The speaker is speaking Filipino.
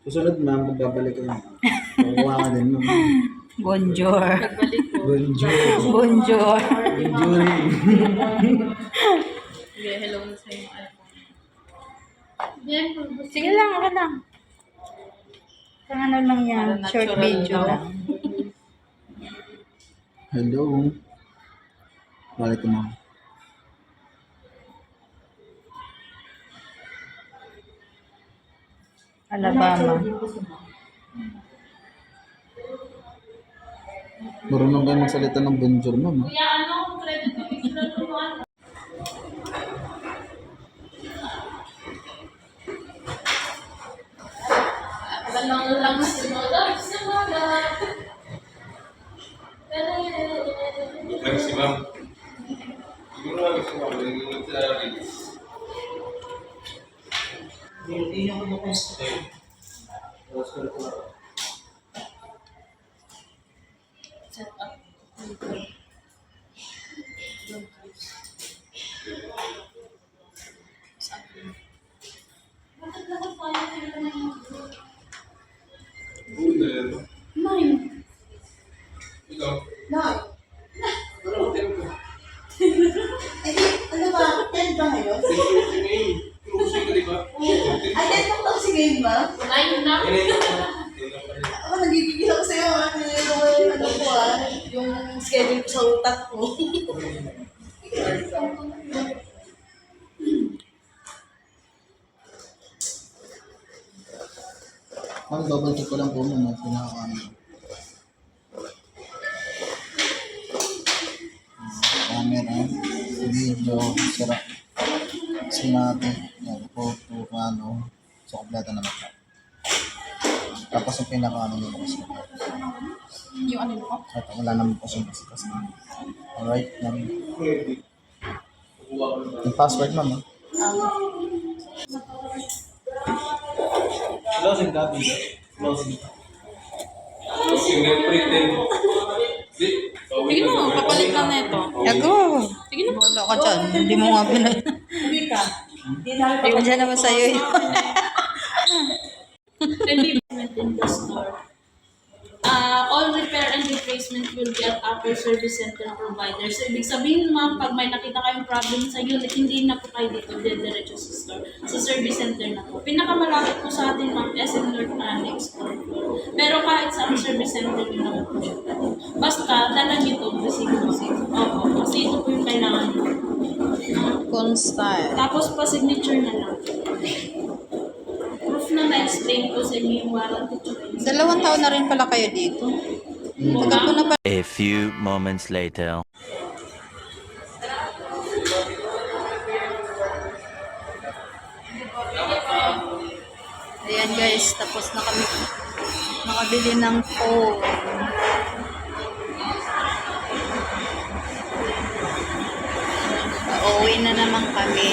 Susunod ma'am, magbabalik ka. Kukuha ka din ma'am. Bonjour. Nagbalik ko. Bonjour. Bonjour. Bonjour. Okay, hello na sa yung iPhone. Sige lang, okay lang. Kung ano lang yan, Para short natural video daw. lang. Hello. Balik ko ma'am. Alabama. Marunong kayo magsalita ng bonjour ma'am. Ha? Kuya, ano? Credit ko picture ko ano? Walang lang simula. Lang si ma'am. Siguro lang si ma'am. Nagiging sa release. Hindi ako bukas. Set up. Good. Nine. Ikaw. Ano ba? 10 ba ngayon? Closing ka, di ba? Ay, 10 pa lang si Game ba? Nine na. Ako, nagigigil ako sa'yo. Ano ko yung schedule ko sa utak ko. Ma'am, double check ko lang po muna. Pinakaano. Camera, video, sira. Sinati, yan, photo, ano. So, kompleto naman po. Tapos yung pinakaano nyo kasi. Yung ano ko? At wala naman po siyang kasi. Alright, ma'am. Yung password, ma'am. Closing copy. Closing. Closing na pretend. Di. Sige mo, papalit lang na ito. Yago. Sige na. Wala ka dyan. Hindi mo nga pinag... Hindi ka. Hindi namin Hindi mo dyan naman sa'yo yun. Replacement in the store. All repair and replacement will be at Apple Service Center provider. So, ibig sabihin, ma'am, pag may nakita kayong problem sa unit, hindi na po kayo dito, diretso sa store. Sa service center na po. Pinakamalapit po sa atin, ma'am, SM North Annex 4 floor. Pero kahit sa service center, yun naman po siya. Basta, dala niyo ito, resibo. Opo, kasi ito po yung kailangan niyo. Constyle. Tapos, pa-signature na lang. Proof na na-explain ko sa inyo yung warranty. 2 taon na rin pala kayo dito. Tagal ko na pala. A few moments later. Ayan guys, tapos na kami nakabili ng phone. Uuwi na naman kami.